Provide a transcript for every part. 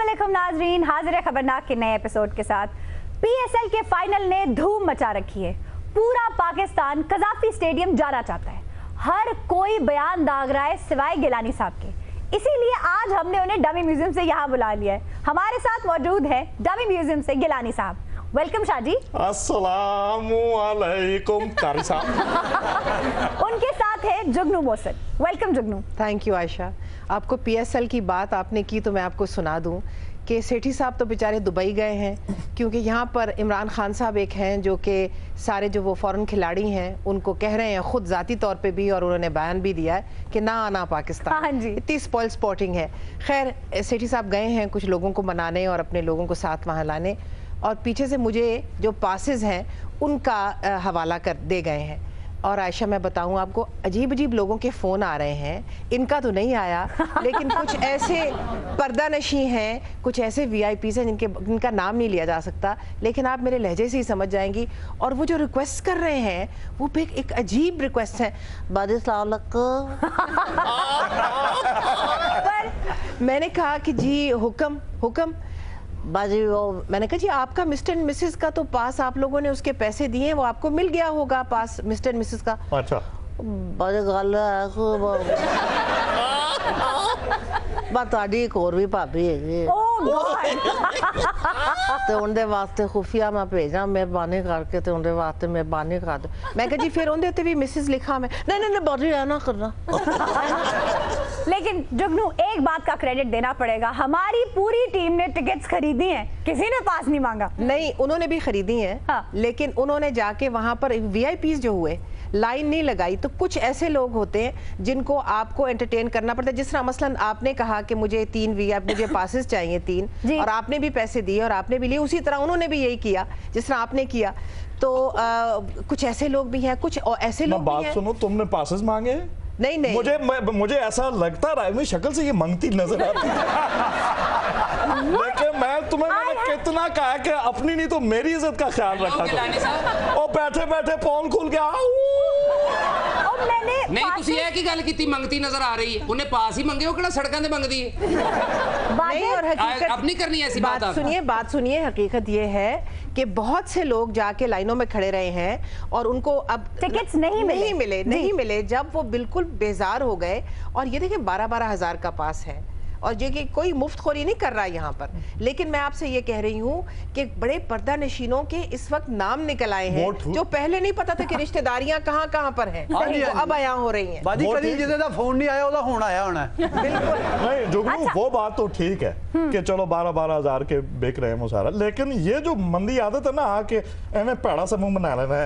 अस्सलामुअलैकुम नाजरीन, हाजिर है खबरनाक के नए एपिसोड के साथ। पीएसएल के फाइनल ने धूम मचा रखी है। पूरा पाकिस्तान कज़ाफी स्टेडियम जाना चाहता है। हर कोई बयान दाग रहा है सिवाय गिलानी साहब के। इसीलिए आज हमने उन्हें डमी म्यूजियम से यहाँ बुला लिया है। हमारे साथ मौजूद है डमी म्यूजियम से गिलानी साहब। वेलकम शाह जी। अस्सलामु अलैकुम कारी साहब। उनके साथ है जुगनू Mohsin. Welcome Jugnu. Thank you Ayesha. आपको पीएसएल की बात आपने की तो मैं आपको सुना दूं कि सेठी साहब तो बेचारे दुबई गए हैं, क्योंकि यहाँ पर इमरान खान साहब एक हैं जो कि सारे जो वो फॉरेन खिलाड़ी हैं उनको कह रहे हैं खुद ज़ाती तौर पे भी, और उन्होंने बयान भी दिया है कि ना आना पाकिस्तान। हाँ जी। इतनी स्पॉइल स्पॉटिंग है। खैर सेठी साहब गए हैं कुछ लोगों को मनाने और अपने लोगों को साथ वहाँ लाने, और पीछे से मुझे जो पासेस हैं उनका हवाला कर दे गए हैं। और आयशा मैं बताऊं आपको, अजीब अजीब लोगों के फ़ोन आ रहे हैं। इनका तो नहीं आया, लेकिन कुछ ऐसे पर्दानशी हैं, कुछ ऐसे वीआईपीज़ हैं जिनका नाम नहीं लिया जा सकता, लेकिन आप मेरे लहजे से ही समझ जाएंगी। और वो जो रिक्वेस्ट कर रहे हैं वो भी एक अजीब रिक्वेस्ट है। मैंने कहा कि जी हुक्म हुक्म बाजी। मैंने कहा जी आपका मिस्टर एंड मिसेस का तो पास आप लोगों ने उसके पैसे दिए हैं, वो आपको मिल गया होगा पास मिस्टर एंड मिसेस का। अच्छा बाजी गल ਤੁਹਾਡੀ ਇੱਕ ਹੋਰ ਵੀ ਭਾਬੀ ਹੈਗੀ ਤੇ ਉਹਦੇ ਵਾਸਤੇ ਖੁਫੀਆ ਮੈਂ ਭੇਜਾਂ, ਮਿਹਰਬਾਨੀ ਕਰਕੇ ਤੇ ਉਹਦੇ ਵਾਸਤੇ ਮਿਹਰਬਾਨੀ ਕਰ ਦੋ। मैं कहा जी फिर ਉਹਦੇ ਤੇ ਵੀ मिसेस लिखा मैं नहीं बाजी ना करना। लेकिन जुगनू एक बात का क्रेडिट देना पड़ेगा, हमारी पूरी टीम ने टिकट्स खरीदी हैं, किसी ने पास नहीं मांगा। नहीं उन्होंने भी खरीदी हैं। हाँ। लेकिन उन्होंने जाके वहां पर वीआईपीज जो हुए लाइन नहीं लगाई। तो कुछ ऐसे लोग होते हैं जिनको आपको एंटरटेन करना पड़ता है, जिस तरह मसलन आपने कहा कि मुझे 3 वीआईपी मुझे पासेस चाहिए 3, और आपने भी पैसे दिए और आपने भी लिए, उसी तरह उन्होंने भी यही किया जिस तरह आपने किया। तो कुछ ऐसे लोग भी हैं, कुछ ऐसे लोग भी हैं। बात सुनो, तुमने पासेस मांगे? नहीं मुझे ऐसा लगता रहा है, मेरी शक्ल से ये मांगती नजर आती है। लेकिन मैं तुम्हें मैंने कितना कहा कि अपनी नहीं तो मेरी इज्जत का ख्याल रखा करो। और बैठे बैठे पोल खुल गया। नहीं तुसी ये की गल कीती मंगती नजर आ रही है, उन्हें पास ही मंगे, वो केड़ा सड़कों ते मंगदी है। नहीं, और हकीकत अब नहीं करनी ऐसी बात। बात सुनिए, हकीकत ये है कि बहुत से लोग जाके लाइनों में खड़े रहे हैं और उनको अब टिकट्स नहीं मिले। जब वो बिल्कुल बेजार हो गए, और ये देखिए 12-12 हज़ार का पास है, और जो कि कोई मुफ्तखोरी नहीं कर रहा है यहाँ पर। लेकिन मैं आपसे ये कह रही हूँ कि बड़े पर्दा नशीनों के इस वक्त नाम निकल आए हैं जो पहले नहीं पता था कि रिश्तेदारियां कहाँ कहाँ पर हैं, तो अब आया हो रही हैं। जिसका फोन नहीं आया उसका फोन आया होना है। बिल्कुल नहीं जुगनू, वो बात तो ठीक है कि चलो 12-12 हज़ार के बिक रहे हैं वो सारा, लेकिन ये जो मंदी आदत है ना आके एवं पैड़ा सा मुंह बना लेना,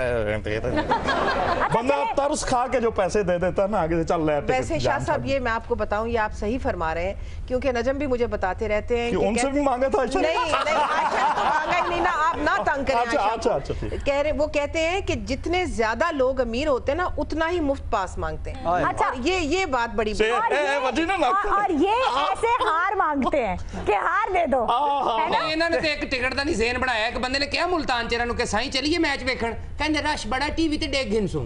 बंदा तरस खा के जो पैसे दे देता है ना आगे से चल रहा है। वैसे शाह साहब ये मैं आपको बताऊं, ये आप सही फरमा रहे हैं, क्योंकि नजम भी मुझे बताते रहते हैं कि उनसे भी मांगा था। नहीं आयशा तो मांगा ही नहीं ना, आप ना तंग करें। अच्छा कह रहे, वो कहते हैं कि जितने ज्यादा लोग अमीर होते हैं ना उतना ही मुफ्त पास मांगते हैं। अच्छा, और ये बात बड़ी और ये ऐसे हार मांगते हैं कि हार दे दो, है ना? इन्होंने तो एक टिकट का नहीं ज़हन बनाया। एक बंदे ने कहा मुल्तान चेरा नु के साईं चलिए मैच देखण, कहंदे रश बड़ा टीवी ते डेग घिनसू।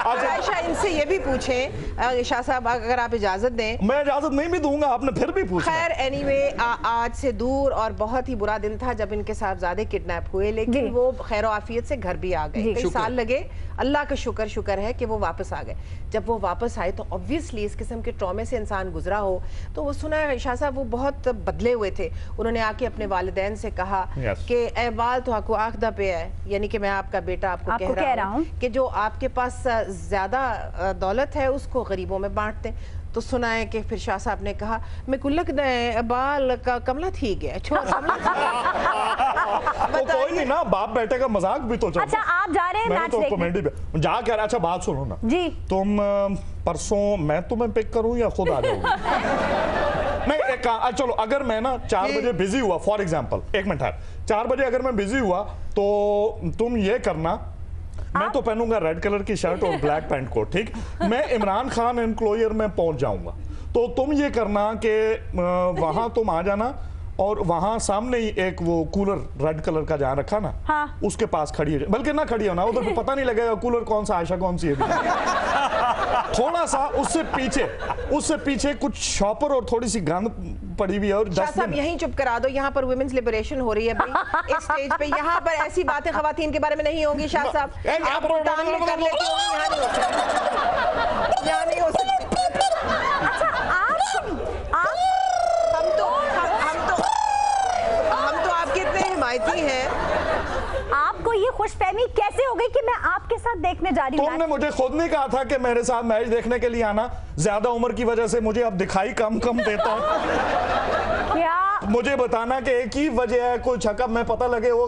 आयशा इनसे ये भी पूछें शाह साहब, अगर आप इजाजत दें। मैं इजाजत नहीं भी दूंगा, आपने फिर भी पूछा। खैर एनीवे, आज से दूर और बहुत ही बुरा दिन था जब इनके साहबजादे किडनैप हुए, लेकिन वो खैर आफियत से घर भी आ गए। कई साल लगे, अल्लाह का शुक्र है कि वो वापस आ गए। जब वो वापस आए तो ऑब्वियसली इस किस्म के ट्रॉमे से इंसान गुजरा हो तो वो सुना है शाह साहब वो बहुत बदले हुए थे। उन्होंने आके अपने वालिदैन से कहा कि ए बाल तो आपको आखदा पे है, यानी कि मैं आपका बेटा आपको कह रहा हूँ कि जो आपके पास ज्यादा दौलत है उसको गरीबों में बांटते। तो सुना है कि फिर शाह साहब ने कहा मैं कुल्लक बाल का कमला थी गया छोड़ तो कोई नहीं ना, बाप बेटे का मजाक भी तो चलता। अच्छा आप जा रहे हैं मैच तो कॉमेडी पे जा कह रहा। अच्छा बात सुनो ना जी, तुम परसों मैं तुम्हें पिक करूं या खुद आ जाऊंगी? नहीं चलो, अगर मैं ना 4 बजे बिजी हुआ फॉर एग्जांपल, 1 मिनट है, 4 बजे अगर मैं बिजी हुआ तो तुम ये करना, मैं तो पहनूंगा रेड कलर की शर्ट और ब्लैक पैंट कोट, ठीक? मैं इमरान खान एनक्लोजर में पहुंच जाऊंगा, तो तुम ये करना कि वहां तुम आ जाना और वहां सामने ही एक वो कूलर रेड कलर का जहाँ रखा ना, हाँ। उसके पास खड़ी है, बल्कि ना खड़ी हो ना, उधर पता नहीं लगेगा कूलर कौन सा, आयशा कौन सी है। थोड़ा सा उससे पीछे कुछ शॉपर और थोड़ी सी गंद पड़ी हुई है। और शाह साहब यहीं चुप करा दो, यहाँ पर वुमेन्स लिबरेशन हो रही है भाई इस स्टेज पे, यहाँ पर ऐसी बातें खवातीन के बारे में नहीं होंगी। शाह साहब आप मुल्तान में कर लेते हो, यहाँ नहीं हो सकती। अच्छा हम तो आपके इतने हिमायती हैं। आपको ये खुशफहमी कैसे हो गई कि मैं आपके साथ देखने जा रही हूँ? तुमने मुझे खुद नहीं कहा था कि मेरे साथ मैच देखने के लिए आना, ज्यादा उम्र की वजह से मुझे अब दिखाई कम देता है। क्या मुझे बताना कि एक ही वजह है, कोई छक्का मैं पता लगे, वो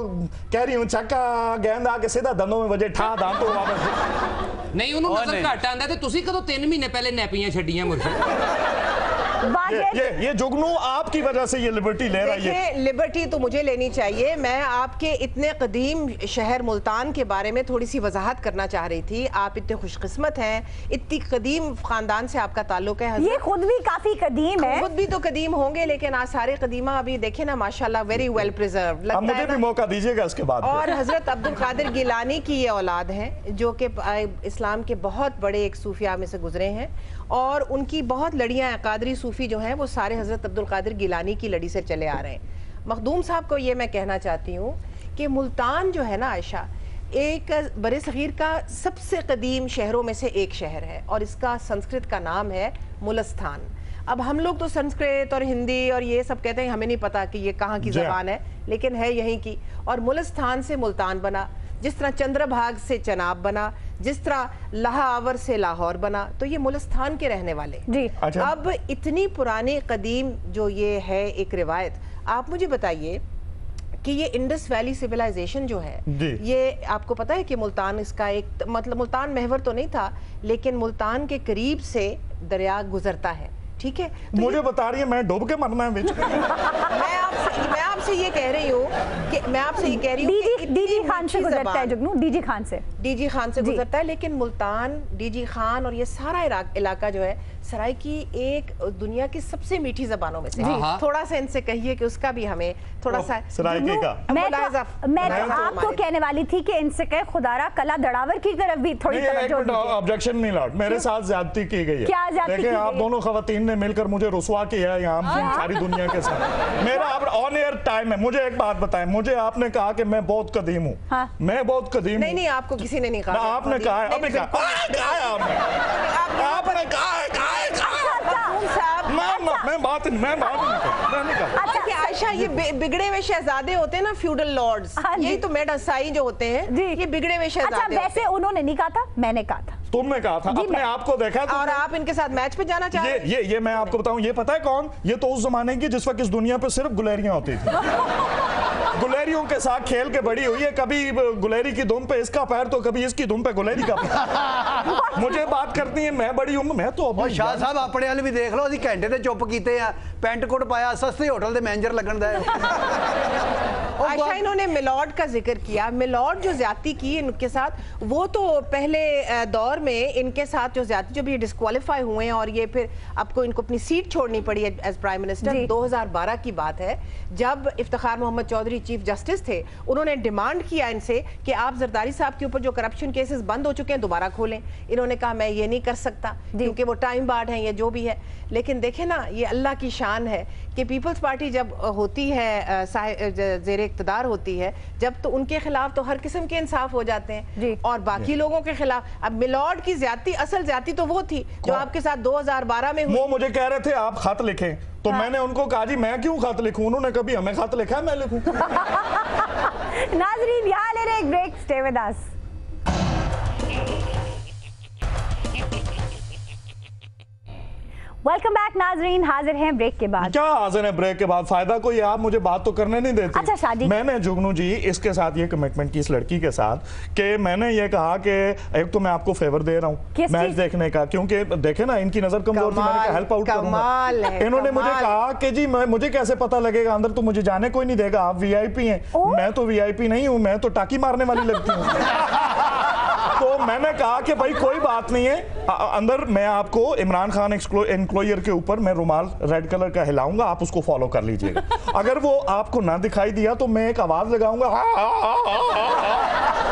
कह रही हूँ छक्का गेंद आके सीधा दंदों में वजे, ठा दांतों वापस। नहीं उन्होंने नजर घट आंदा ते तुसी कदों 3 महीने पहले नैपियां छड्डियां मुर्शिद। ये जुगनू आपकी वजह से ये लिबर्टी ले रहा है। देखिए लिबर्टी तो मुझे लेनी चाहिए। मैं आपके इतने कदीम शहर मुल्तान के बारे में थोड़ी सी वजाहत करना चाह रही थी। आप इतने खुशकिस्मत हैं, इतनी कदीम खानदान से आपका ताल्लुक है। ये खुद भी काफी कदीम है। खुद भी तो कदीम होंगे, लेकिन आसारे कदीमा अभी देखे ना माशाल्लाह वेरी वेल प्रिजर्व। अब मुझे भी मौका दीजिएगा इसके बाद। और हजरत अब्दुल कादिर गिलानी की ये औलाद है, जो कि इस्लाम के बहुत बड़े एक सूफिया में से गुजरे हैं, और उनकी बहुत लड़ियां कादरी सूफी जो हैं वो सारे हजरत अब्दुल कादिर गिलानी की लड़ी से चले आ रहे हैं। मखदूम साहब को ये मैं कहना चाहती हूँ कि मुल्तान जो है ना आयशा, एक बरे सगीर का सबसे कदीम शहरों में से एक शहर है, और इसका संस्कृत का नाम है मुलस्तान। अब हम लोग तो संस्कृत और हिंदी और ये सब कहते हैं, हमें नहीं पता कि ये कहाँ की ज़बान है, लेकिन है यहीं की। और मुलस्तान से मुल्तान बना, जिस तरह चंद्रभाग से चनाब बना, जिस तरह लाहौर से लाहौर बना, तो ये मुलस्तान के रहने वाले जी। अच्छा। अब इतनी पुरानी कदीम जो ये है एक रिवायत, आप मुझे बताइए कि ये इंडस वैली सिविलाइजेशन जो है, ये आपको पता है कि मुल्तान इसका एक मतलब मुल्तान महवर तो नहीं था, लेकिन मुल्तान के करीब से दरिया गुजरता है, ठीक है। तो मुझे बता रही है मैं डूब के मरना है बीच में। मैं आपसे ये कह रही हूँ कि डीजी खान से गुजरता है जुगनू, डीजी खान से गुजरता है, लेकिन मुल्तान, डीजी खान और ये सारा इलाका जो है सराय की एक दुनिया की सबसे मीठी जबानों में से। थोड़ा सा इनसे कहिए कि उसका भी हमें थोड़ा सा सरायकी का। मैं तो आपको कहने वाली थी कि इनसे कहे खुदारा कला दड़ावर की तरफ भी थोड़ी तवज्जो दीजिए। ऑब्जेक्शन नहीं लॉर्ड, मेरे साथ ज्यादती की गई है। क्या ज्यादती की गई है? आप दोनों खवातीन ने मिलकर मुझे रुसवा किया है यहाँ सारी दुनिया के साथ। मेरा अब ऑन एयर टाइम है, मुझे एक बात बताएं, मुझे आपने कहा कि मैं बहुत कदीम हूँ। मैं बहुत कदीम हूँ। नहीं, आपको किसी ने नहीं कहा। आपने कहा है, आपने कहा है। मैं अच्छा कि आयशा, ये बिगड़े हुए शहजादे होते हैं ना, फ्यूडल लॉर्ड्स, यही तो मेडासाई जो होते हैं, ये बिगड़े हुए शहजादे। अच्छा, वैसे उन्होंने नहीं कहा था, मैंने कहा था। तुमने कहा था, अपने आप को देखा और आप इनके साथ मैच पे जाना चाह रहे हैं। ये मैं आपको बताऊं, ये पता है कौन? ये तो उस जमाने की जिस वक्त इस दुनिया पे सिर्फ गुलेरियां होती थी। गुलेरियों के साथ खेल के बड़ी हुई है, कभी गुलेरी की धुन पे इसका पैर तो कभी इसकी धुन पे गुलेरी का पैर। मुझे बात करती है, मैं बड़ी हूं, मैं तो और शाह साहब अपने वाले भी देख लो, ਅਸੀਂ ਘੰਟੇ ਤੇ ਚੁੱਪ ਕੀਤੇ ਆ, ਪੈਂਟ ਕੋਟ ਪਾਇਆ, सस्ते होटल ਦੇ मैनेजर लगन ਦਾ। आयशा, इन्होंने मिलॉर्ड का जिक्र किया। मिलॉर्ड जो ज्यादती की इनके साथ, वो तो पहले दौर में इनके साथ जो ज्यादती, जब ये डिस्क्वालीफाई हुए हैं और ये फिर आपको इनको अपनी सीट छोड़नी पड़ी एज प्राइम मिनिस्टर, 2012 की बात है, जब इफ्तिखार मोहम्मद चौधरी चीफ जस्टिस थे। उन्होंने डिमांड किया इनसे कि आप जरदारी साहब के ऊपर जो करप्शन केसेस बंद हो चुके हैं दोबारा खोलें। इन्होंने कहा मैं ये नहीं कर सकता क्योंकि वो टाइम बार्ड है, ये जो भी है। लेकिन देखे ना, ये अल्लाह की शान है कि पीपल्स पार्टी जब होती है, ज़ेरे इक़्तिदार होती है, जब तो उनके खिलाफ तो हर किस्म के इंसाफ हो जाते हैं, और बाकी लोगों के खिलाफ। अब मिलॉर्ड की ज्यादती, असल ज्यादती तो वो थी जो आपके साथ 2012 में हुई। वो मुझे कह रहे थे आप खत लिखें, तो मैंने उनको कहा जी मैं क्यों खत लिखूं? उन्होंने कभी हमें खत लिखा है, मैं लिखूं। नाज़रीन, यहाँ ले रहे एक break, stay with us. Welcome back नाजरीन, हाजिर हैं ब्रेक के बाद। क्या हाजिर है ब्रेक के बाद? फायदा कोई, आप मुझे बात तो करने नहीं देते। अच्छा, शादी मैंने जुगनू जी इसके साथ ये कमिटमेंट की, इस लड़की के साथ, कि मैंने ये कहा कि एक तो मैं आपको फेवर दे रहा हूँ मैच देखने का, क्योंकि देखे ना इनकी नजर कमजोर थी, मैंने हेल्प आउट करूंगा। इन्होंने मुझे कहा कि जी मुझे कैसे पता लगेगा, अंदर तो मुझे जाने कोई नहीं देगा, आप वीआईपी हैं। मैं तो वीआईपी नहीं हूँ, मैं तो टाकी मारने वाली लगती हूँ। तो मैंने कहा कि भाई कोई बात नहीं है, अंदर मैं आपको इमरान खान एनक्लोजर के ऊपर मैं रुमाल रेड कलर का हिलाऊंगा, आप उसको फॉलो कर लीजिएगा। अगर वो आपको ना दिखाई दिया तो मैं एक आवाज लगाऊंगा,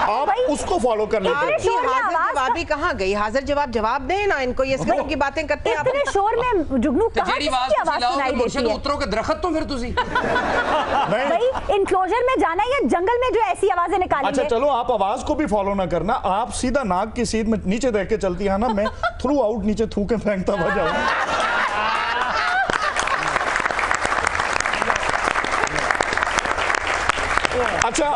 आप उसको फॉलो कर लीजिएगा। हाजिर जवाबी कहाँ गई? हाजिर जवाब दें ना इनको, ये स्कूल की बातें करते हैं आप। इतने शोर में जुगनू कहाँ की आवाज सुनाई देती है? उतरो के दरख्त तो फिर तुसी भाई इनक्लोजर में जाना या जंगल में जो ऐसी आवाजें निकालेंगे। अच्छा चलो, आप आवाज को भी फॉलो ना करना, आप सीधा नाक की सीध में नीचे देख के चलती है ना, मैं थ्रू आउट नीचे थूके फेंकता हुआ जाऊंगा। अच्छा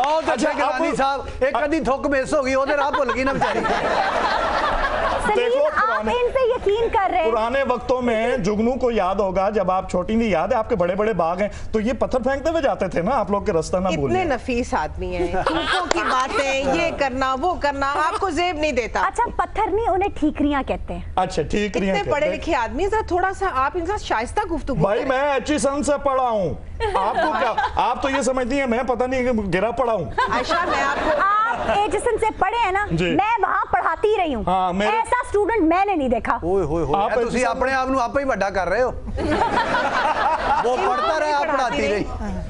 साहब, एक आधी थुक मिस हो गई, उधर आप भूल गई ना बेचारी। देखो आप इन पे यकीन कर रहे हैं। पुराने वक्तों में जुगनू को याद होगा, जब आप छोटी नहीं, याद है आपके बड़े बड़े बाग हैं, तो ये पत्थर फेंकते हुए जाते थे ना, आप लोग के रास्ता ना भूलिए। इतने नफीस आदमी हैं, तूफों की बातें, ये करना वो करना, आपको जेब नहीं देता। अच्छा पत्थर नहीं, उन्हें ठीकरियां कहते हैं। अच्छा ठीकरियां। इतने पढ़े लिखे आदमी, जरा थोड़ा सा आप इनसे शाइस्ता गुफ्तगू भाई करें। मैं एचईसन से पढ़ा हूँ, आपको क्या, आप तो ये समझती हैं मैं पता नहीं गिरा पड़ा हूँ। आयशा मैं आपको, आप एचएसएन से पढ़े हैं ना, मैं वहां पढ़ाती ही रही हूँ। हाँ, ऐसा स्टूडेंट मैंने नहीं देखा। आप अपने आप ਨੂੰ आपे ही बड़ा कर रहे हो। वो पढ़ता रहा, आप पढ़ाती रही।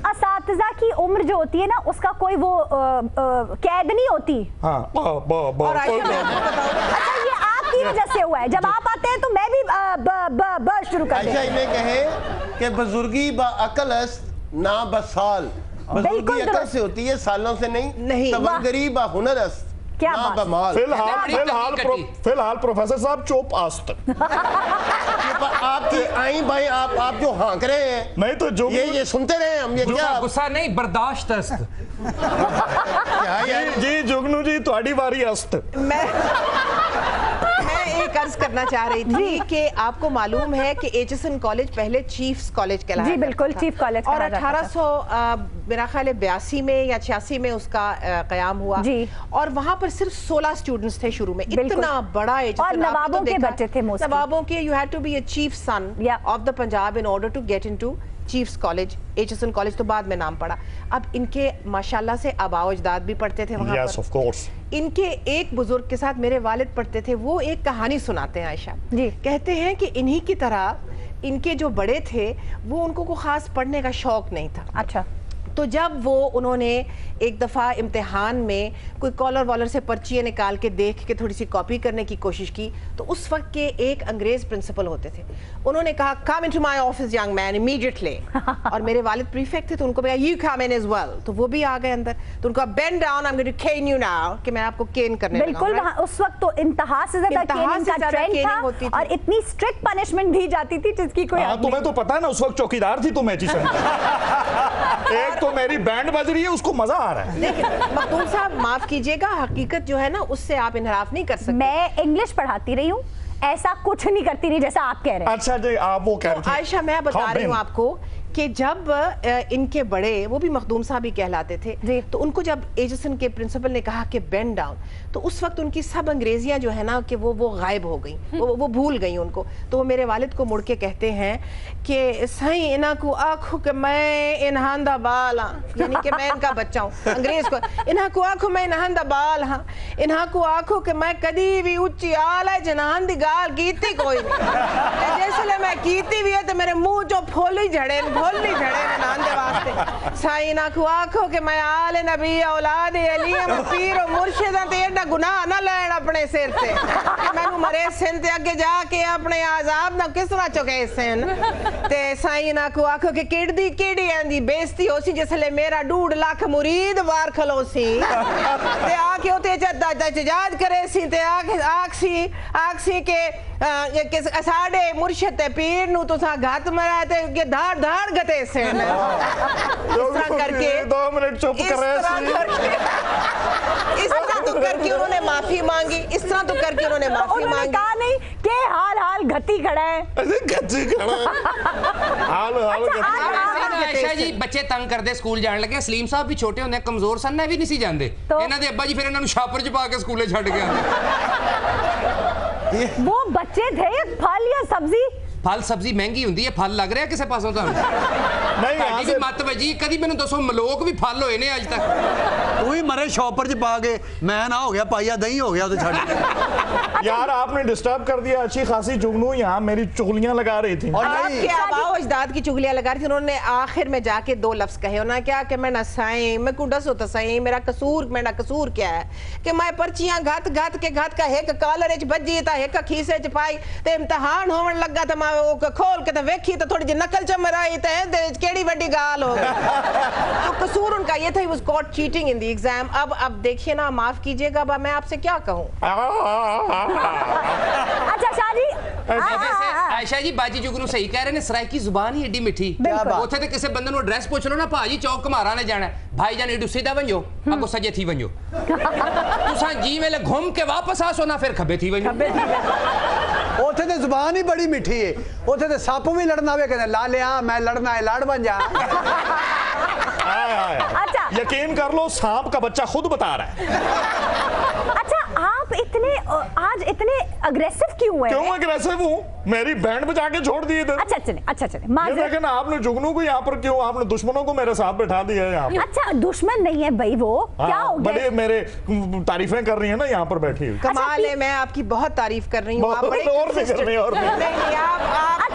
असातिज़ा की उम्र जो होती है ना, उसका कोई वो कैद नहीं होती। हाँ, और आयशा मैं आपको बताऊं, अच्छा ये आपकी वजह से हुआ है, जब आप आते हैं तो मैं भी शुरू कर आयशा इन्हें कहे कि बुजुर्गी बा अकल अस्त ना बसाल, बुजुर्गी अकल से होती है, सालों से नहीं। तवंगरी बा हुनर अस्त क्या ना बात? बमाल। फिलहाल प्रोफेसर साहब चुप आस्त। आपकी आई भाई, आप जो हाँक रहे हैं, नहीं तो जो ये सुनते रहे हम, ये क्या गुस्सा नहीं बर्दाश्त अस्त। जी जुगनू जी ਤੁਹਾਡੀ वारी अस्त। मैं एक अर्ज करना चाह रही थी कि आपको मालूम है कि एचएसएन कॉलेज पहले चीफ्स कॉलेज कहलाया जी बिल्कुल, चीफ कॉलेज। और 1800 मेरा ख्याल है 82 में या 86 में उसका कयाम हुआ जी। और वहां पर सिर्फ 16 स्टूडेंट्स थे शुरू में, इतना बड़ा एचएसएन। और नवाबों के बच्चे थे मोस्टली, नवाबों के। You had to be a chief son of the Punjab in order to get into chiefs college. Aitchison college तो बाद में नाम पड़ा। अब इनके माशाल्लाह से आबाओ अजदाद भी पढ़ते थे वहां yes, पर। इनके एक बुजुर्ग के साथ मेरे वालिद पढ़ते थे, वो एक कहानी सुनाते हैं आयशा जी। कहते हैं कि इन्हीं की तरह इनके जो बड़े थे वो उनको को खास पढ़ने का शौक नहीं था। अच्छा, तो जब वो उन्होंने एक दफ़ा इम्तिहान में कोई कॉलर वॉलर से पर्चियाँ निकाल के देख के थोड़ी सी कॉपी करने की कोशिश की, तो उस वक्त के एक अंग्रेज प्रिंसिपल होते थे, उन्होंने कहा come into my office young man immediately. और मेरे वालिद प्रीफेक्ट थे, तो उनको कहा you come in as well, तो वो भी आ गए अंदर। तो उनको bend down, I am going to cane you now, कि मैं आपको केन करने लगा। बिल्कुल, उस वक्त तो इंतहा से ज्यादा केनिंग का ट्रेंड था और इतनी स्ट्रिक्ट पनिशमेंट दी जाती थी जिसकी कोई। तुम्हें तो पता है ना, उस वक्त चौकीदार थी तुम एचएसएन। एक तो मेरी बैंड बज रही है, उसको मजा आ रहा है। लेकिन मखदूम साहब माफ कीजिएगा, हकीकत जो है ना उससे आप इनहराफ नहीं कर सकते। मैं इंग्लिश पढ़ाती रही हूँ, ऐसा कुछ नहीं करती रही जैसा आप कह रहे हैं। अच्छा जी, आप वो कह रहे थे। आयशा मैं बता रही हूँ आपको कि जब इनके बड़े, वो भी मखदूम साहब ही कहलाते थे, तो उनको जब एचएसएन के प्रिंसिपल ने कहा कि बेंड डाउन, तो उस वक्त उनकी सब अंग्रेजियां जो है ना कि वो गायब हो गई, वो भूल गई उनको। तो वो मेरे वालिद को मुड़ के कहते हैं कि सही इना को आँखों के मैं इनहांदा बाल हाँ, यानी कि मैं इनका बच्चा हूँ। अंग्रेज को इन्हा को आँखों में इनहांदा बाल हाँ, इन्हा को आँखों के मैं कदी भी ऊंची आल है जनान दी गाल कीती कोई नहीं, जैसे मैं कीती भी है तो मेरे मुंह जो फोली झड़े बोलनी झड़े ने नांदे वास्ते। साई ना को आखो कि मैं आले नबी औलाद अली पीर और मुर्शिद ते एडा गुनाह ना लैन अपने सिर ते कि मैनू मरे सिन ते अगे जाके अपने आजाब ना किस तरह चुके सिन ते साई ना को आखो कि केड़ी आंदी बेइज्जती होसी जिसले मेरा 2.5 लाख मुरीद वार खलोसी ते आके ओते जज करे सी ते आखसी के साडे मुर्शिद ते पीर नु तुसा घात मरा ते धाड़ गते से इस तरह करके 2 मिनट चुप कर रहे इस तरह तो करके उन्होंने माफी मांगी, इस तरह तो करके उन्होंने माफी मांगी। कहा नहीं कि हाल घटी खड़ा है, गच्ची खड़ा हाल आयशा जी बच्चे तंग करते स्कूल जाने लगे, सलीम साहब भी छोटे होंगे कमजोर सन, ने भी नहीं सी जांदे, इन्हां दे अब्बा जी फिर इन्हां नु छापर च पा के स्कूले छड्ड गया। वो बच्चे थे फल या सब्जी? फल सब्जी महंगी हुंदी है, फल लग रहा किसे पासों तुहानू? नहीं ਤੁਹਾਡੀ ਵੀ ਮੱਤ ਵਜੀ ਕਦੀ ਮੈਨੂੰ ਦੱਸੋ ਮਲੋਕ ਵੀ ਫਲ ਹੋਏ ਨੇ ਅੱਜ ਤੱਕ ਤੂੰ ਵੀ ਮਰੇ ਸ਼ੌਪਰ ਚ ਪਾ ਕੇ मैं ना हो गया पाइया दही हो गया तो छड़ यार आपने डिस्टर्ब कर दिया अच्छी खासी जुगनू यहाँ मेरी चुगलियां लगा रही थी और आपके आबाओ अजदाद की चुगलियां लगा रही थी उन्होंने आखिर में जाके 2 लफ्ज कहे उन्होंने क्या कि मैं ना साई मैं कुंडस होता साई मेरा कसूर मेरा कसूर क्या है कि मैं पर्चियां घत घत का एक कॉलर च बजी ता एक खीसे च पाई ते इम्तिहान होवन लगा तो मैं वो खोल के तो वेखी तो थोड़ी जी नकल चमर आई ते केड़ी बड़ी गाल हो गई तो कसूर उनका ये था, he was cot cheating in the exam. अब देखिए ना, माफ कीजिएगा, अब मैं आपसे क्या कहूं। अच्छा शादी आयशा जी बाजी जुगनू सही कह रहे ने, सराइकी जुबान ही एडी मिठी। उथे ते किसी बंदे नु एड्रेस पूछ लो ना, भाजी चौक कमारा ने जाना, भाई जान इडू सीधा वंजो अगो सजे थी वंजो तुसा जी वेले घूम के वापस आसो ना, फिर खब्बे थी वंजो। उथे ते जुबान ही बड़ी मिठी है, उथे ते सप भी लड़ना आवे कहंदे ला लिया मैं लड़ना है लड़ बन जा। अच्छा यकीन कर लो सांप का बच्चा खुद बता रहा है। अच्छा आप इतने आज इतने अग्रेसिव क्यों हुए? क्यों अग्रेसिव हूँ? मेरी बैंड बजा के छोड़ दी इधर। अच्छा चले लेकिन आपने जुगनू को यहाँ पर क्यों, आपने दुश्मनों को मेरे साथ बैठा दिया है यहाँ पर। अच्छा दुश्मन नहीं है भाई वो, क्या हो गया? बड़े मेरे तारीफें कर रही है ना यहाँ पर बैठी हुई। कमाल है, मैं आपकी बहुत तारीफ कर रही हूँ। आप बड़े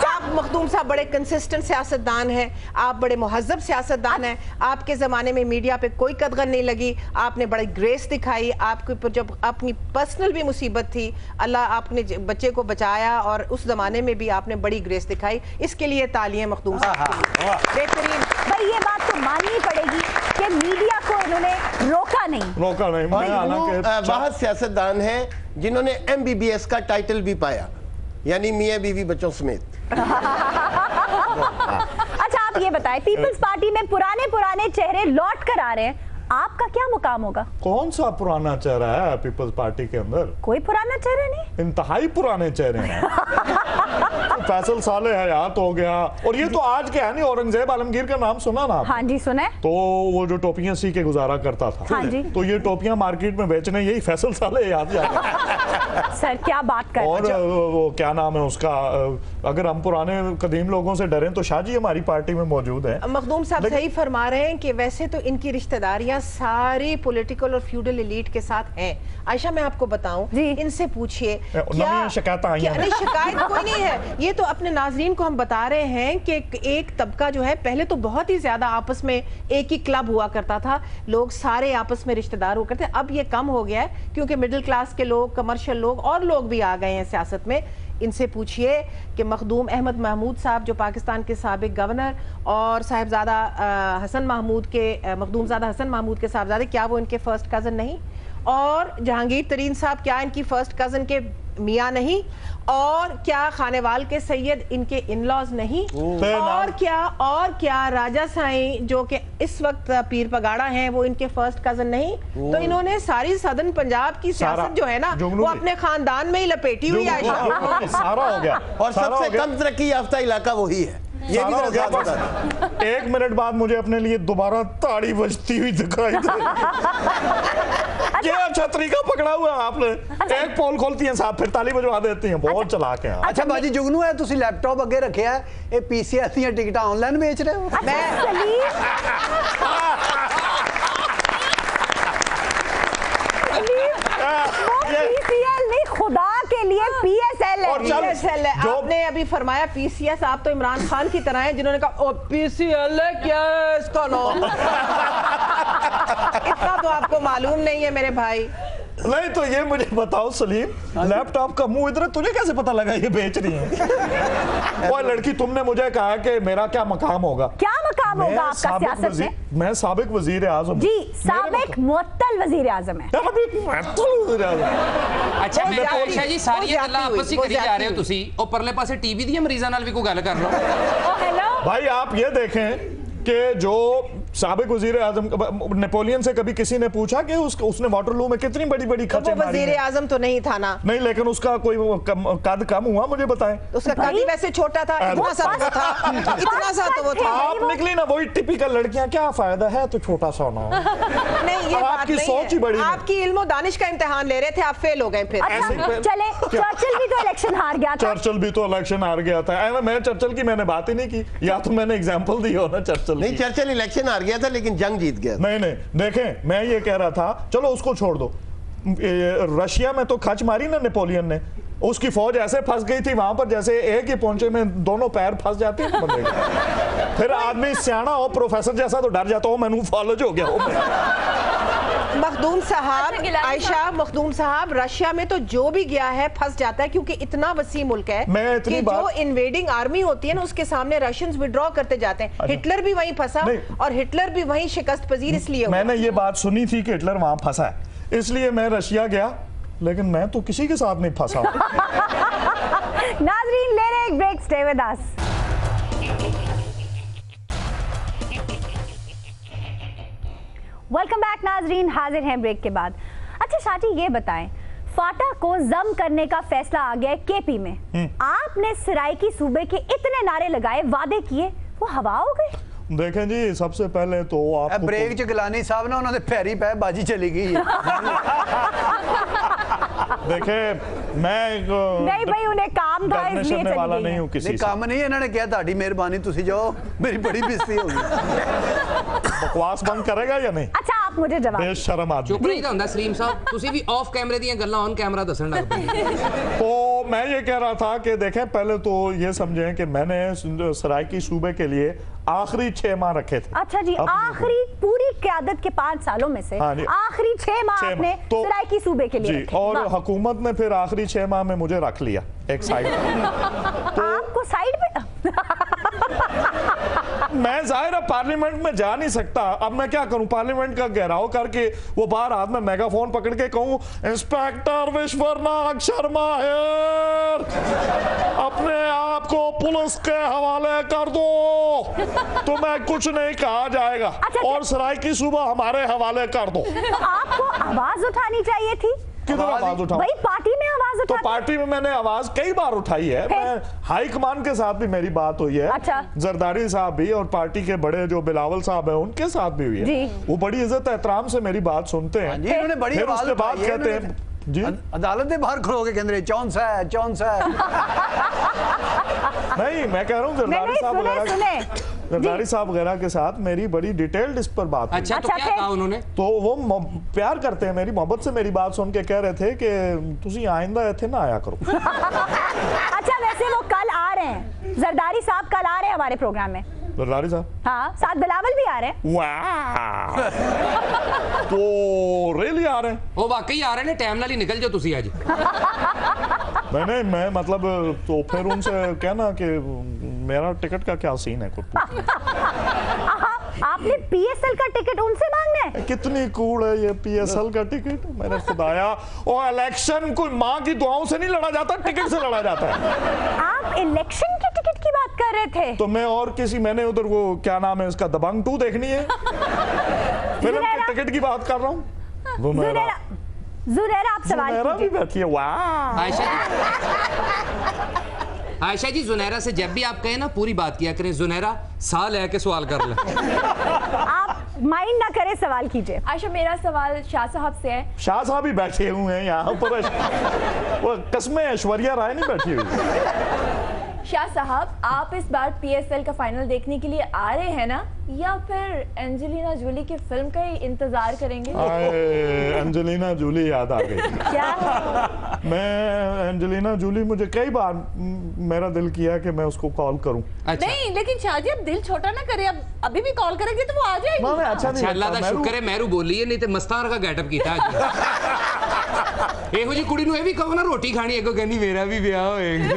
आप मखदूम साहब बड़े कंसिस्टेंट सियासतदान हैं, आप बड़े मुहज्जब सियासतदान हैं। आपके ज़माने में मीडिया पे कोई कदगन नहीं लगी, आपने बड़ी ग्रेस दिखाई। आपके ऊपर जब अपनी पर्सनल भी मुसीबत थी, अल्लाह आपने बच्चे को बचाया और उस ज़माने में भी आपने बड़ी ग्रेस दिखाई, इसके लिए तालियां मखदूम साहब। बेहतरीन। भाई ये बात तो माननी पड़ेगी कि मीडिया को इन्होंने रोका नहीं। वह सियासतदान है जिन्होंने MBBS का टाइटल भी पाया, यानी मियां बीवी बच्चों समेत। अच्छा आप ये बताएं, पीपल्स पार्टी में पुराने चेहरे लौट कर आ रहे हैं, आपका क्या मुकाम होगा? कौन सा पुराना चेहरा है पीपल्स पार्टी के अंदर? कोई पुराना चेहरा नहीं, इंतहाई पुराने चेहरे हैं। फैसल साले हयात हो गया, और ये तो आज के है नहीं, औरंगजेब आलमगीर का नाम सुना ना? हाँ जी सुना है। तो वो जो टोपियां सी के गुजारा करता था, हाँ जी। तो ये टोपियां मार्केट में बेचने यही फैसल साले हयात जाते। सर क्या बात कर और वो क्या नाम है उसका, अगर हम पुराने कदीम लोगों से डरें तो शाह जी हमारी पार्टी में मौजूद है। मखदूम साहब सही फरमा रहे हैं कि वैसे तो इनकी रिश्तेदारियां सारी पॉलिटिकल और फ्यूडल एलीट के साथ हैं। आयशा मैं आपको बताऊं, इनसे पूछिए क्या शिकायत आई है? नहीं शिकायत कोई नहीं है, ये तो अपने नाजरीन को हम बता रहे हैं कि एक तबका जो है पहले तो बहुत ही ज्यादा आपस में एक ही क्लब हुआ करता था, लोग सारे आपस में रिश्तेदार हुआ करते, अब ये कम हो गया है क्योंकि मिडिल क्लास के लोग, कमर्शियल लोग और लोग भी आ गए हैं सियासत में। इनसे पूछिए कि मखदूम अहमद महमूद साहब जो पाकिस्तान के साबिक गवर्नर और साहिबजादा हसन महमूद के मखदूमजादा हसन महमूद के साहबजादे, क्या वो इनके फर्स्ट कज़न नहीं? और जहांगीर तरीन साहब क्या इनकी फर्स्ट कज़न के मियाँ नहीं? और क्या खानेवाल के सैयद इनके इन-लॉज नहीं? और क्या राजा साईं जो कि इस वक्त पीर पगाड़ा हैं वो इनके फर्स्ट कज़न नहीं? तो इन्होंने सारी सदर्न पंजाब की सियासत जो है ना वो अपने खानदान में ही लपेटी हुई है। सारा हो गया, और सबसे कम तरक्की याफ्ता इलाका वही है। ये भी एक मिनट बाद मुझे अपने लिए दोबारा ताड़ी बजती हुई दिखाई दे। क्या छतरी का पकड़ा हुआ आपने? एक पोल खोलती हैं साहब, फिर ताली बजवा देती हैं, बहुत चलाक हैं। अच्छा बाजी जुगनू है, तुसी लैपटॉप अगे रखे है, ये PCL दी टिकट ऑनलाइन बेच रहे हो? खुदा के लिए PSL है। PSL है। आपने अभी फरमाया PCS, आप तो इमरान खान की तरह हैं जिन्होंने कहा ओ PCL है, क्या है इसका नाम? इतना तो आपको मालूम नहीं है मेरे भाई। नहीं तो ये मुझे बताओ सलीम, लैपटॉप का मुंह इधर, तुझे कैसे पता लगा ये बेच रही है? और लड़की तुमने मुझे कहा कि मेरा क्या मकाम होगा? क्या मकाम होगा आपका सियासत में? मैं साबिक वजीर आजम। जी साबिक मुअत्तल वजीर आजम है। अच्छा मैं आयशा जी सारी गल्लां आपस ही करी जा रहे हो तुसी, और परले पासे टीवी दी मरीज़ां नाल भी कोई गल कर लो। भाई आप ये देखें कि जो साबिक वजीर आजम नेपोलियन से कभी किसी ने पूछा कि उसने वाटरलू में कितनी बड़ी बड़ी खर्चे मारी? वजीर आजम तो नहीं था ना। नहीं, लेकिन उसका कोई कद कम हुआ, मुझे बताएं। उसका कद ही वैसे छोटा था, इतना सा तो था, इतना सा तो वो था। आप निकली ना वही टिपिकल लड़कियां, क्या फायदा है तो छोटा सा होना। नहीं, ये बात आपकी नहीं सोच ही बड़ी। आपकी इल्म दानिश का इम्तिहान ले रहे थे, आप फेल हो गए फिर। चले, चर्चिल भी तो इलेक्शन हार गया था। चर्चिल भी तो इलेक्शन हार गया था। मैं चर्चिल की मैंने बात ही नहीं की, या तो मैंने एग्जांपल दी हो ना चर्चिल। नहीं, चर्चिल इलेक्शन हार गया था लेकिन जंग जीत गया। नहीं, देखें, मैं ये कह रहा था, चलो उसको छोड़ दो। रशिया में तो खच मारी ना नेपोलियन ने, उसकी फौज ऐसे फंस गई थी वहां पर जैसे एक ही पहुंचे में दोनों पैर फंस जाते हैं बंदे के। फिर आदमी सियाना हो, प्रोफेसर जैसा, तो डर जाता हो, मैंने फॉलोज हो गया। मखदूम साहब, आयशा मखदूम साहब, रशिया में तो जो भी गया है फंस जाता है, क्योंकि इतना वसी मुल्क है कि जो इन्वेडिंग आर्मी होती है ना उसके सामने रशियंस विड्रॉ करते जाते हैं। हिटलर भी वहीं फंसा और हिटलर भी वहीं शिकस्त पजीर इसलिए हुआ। मैंने ये बात सुनी थी कि हिटलर वहां फंसा है, इसलिए मैं रशिया गया, लेकिन मैं तो किसी के साथ नहीं फंसा। नाजरीन, ले रहे एक break, stay with us. Welcome back नाजरीन, हाजिर हैं ब्रेक के बाद। अच्छा शाटी, ये बताएं, फाटा को जम करने का फैसला आ गया है केपी में। आपने सराइकी सूबे के इतने नारे लगाए, वादे किए, वो हवा हो गए। देखें जी, सबसे पहले तो आप ब्रेक च गिलानी साहब ना उन्होंने पैरी पै बाजी चली गई। देखें, मैं नहीं भाई, उन्हें काम था इसलिए चली वाला गई नहीं हूं किसी से। काम नहीं, इन्होंने कहा ताड़ी मेहरबानी, तुसी जाओ, मेरी बड़ी बेइज्जती होगी। बकवास बंद करेगा या नहीं? अच्छा, आप मुझे जवाब। बेशरम आदमी। चुप रही ਹੁੰਦਾ सलीम साहब, ਤੁਸੀਂ ਵੀ ਆਫ ਕੈਮਰੇ ਦੀਆਂ ਗੱਲਾਂ ਔਨ ਕੈਮਰਾ ਦੱਸਣ ਲੱਗ ਪਏ। तो मैं ये कह रहा था कि देखें, पहले तो ये समझें कि मैंने सराइकी सूबे के लिए आखिरी 6 माह रखे थे। अच्छा जी, आखिरी पूरी क़यादत के 5 सालों में से आखिरी 6 माह आपने सराइकी सूबे के लिए जी, और हुकूमत ने फिर आखिरी 6 माह में मुझे रख लिया एक साइड तो आपको साइड पे मैं जाहिर है पार्लियामेंट में जा नहीं सकता। अब मैं क्या करूं, पार्लियामेंट का घेराव करके वो बाहर हाथ में मेगाफोन पकड़ के कहूं, इंस्पेक्टर विश्वनाथ शर्मा है, अपने आप को पुलिस के हवाले कर दो, तो मैं कुछ नहीं कहा जाएगा। अच्छा, और सराइकी सूबा हमारे हवाले कर दो। तो आपको आवाज उठानी चाहिए थी। किधर आवाज उठाऊं? भाई पार्टी में आवाज तो उठाते। पार्टी में मैंने आवाज कई बार उठाई है। मैं हाई कमान के साथ भी मेरी बात हुई है। अच्छा। जरदारी साहब भी और पार्टी के बड़े जो बिलावल साहब हैं उनके साथ भी हुई है। वो बड़ी इज्जत एहतराम से मेरी बात सुनते हैं। जी, उन्होंने बड़ी आवाज उसके बाद उठाई है, कहते हैं जी, अदालत के बाहर खड़ो के कहते चौन सा है, चौन सा है। नहीं, मैं कह रहा हूँ जरदारी साहब वगैरह के साथ मेरी बड़ी डिटेल्ड इस पर बात हुई। अच्छा, तो क्या कहा उन्होंने? तो वो प्यार करते हैं, मेरी मोहब्बत से मेरी बात सुन के कह रहे थे कि तुसी आइंदा इत्थे ना आया करो। अच्छा, वैसे वो कल आ रहे हैं, जरदारी साहब कल आ रहे हैं हमारे प्रोग्राम में। जरदारी साहब? हाँ, साथ बिलावल भी आ रहे हैं। वाह, तो रियली आ रहे हैं? वो वाकई आ रहे हैं, टाइम नाल ही निकल जाओ तुसी आज। नहीं, मैं मतलब तो फिर उनसे कहना कि मेरा टिकट का क्या सीन है कुछ। आपने पीएसएल का टिकट उनसे मांगना है? कितनी कूड़ है ये पीएसएल का टिकट, मैंने खुदाया। और इलेक्शन कोई माँ की दुआओं से नहीं लड़ा जाता, टिकट से लड़ा जाता है। आप इलेक्शन की टिकट की बात कर रहे थे? तो मैं और किसी, मैंने उधर वो क्या नाम है उसका, दबंग 2 देखनी है, फिल्म के टिकट की बात कर रहा हूँ। जुनैरा, आप सवाल भी बैठी है। वाह आयशा जी, जुनैरा से जब भी आप कहें ना पूरी बात किया करें। जुनैरा साल है के सवाल कर ले। आप माइंड ना करें, सवाल कीजिए। आयशा, मेरा सवाल शाह साहब से है। शाह साहब भी बैठे हुए हैं यहाँ पर, वो कसमें ऐश्वर्या राय नहीं बैठी हुई। शाह साहब, आप इस बार पीएसएल का फाइनल देखने के लिए आ रहे हैं ना, या फिर एंजेलिना जूली की फिल्म का ही इंतजार करेंगे? एंजेलिना जूली याद आ गई। क्या? मैं एंजेलिना जूली, मुझे कई बार मेरा दिल किया कि मैं उसको कॉल करूं। अच्छा। नहीं, लेकिन शाह जी, अब दिल छोटा ना करें, अब अभी भी कॉल करेंगे तो वो आ जाएगी। ना, अच्छा नहीं, अल्लाह दा शुक्र है मेरू बोली है, नहीं तो मस्तान का गेटअप किया आज। ਇਹੋ ਜੀ ਕੁੜੀ ਨੂੰ ਇਹ ਵੀ ਕਹੋ ਨਾ ਰੋਟੀ ਖਾਣੀ, ਅੱਗੋਂ ਕਹਿੰਦੀ ਮੇਰਾ ਵੀ ਵਿਆਹ ਹੋਏਗਾ।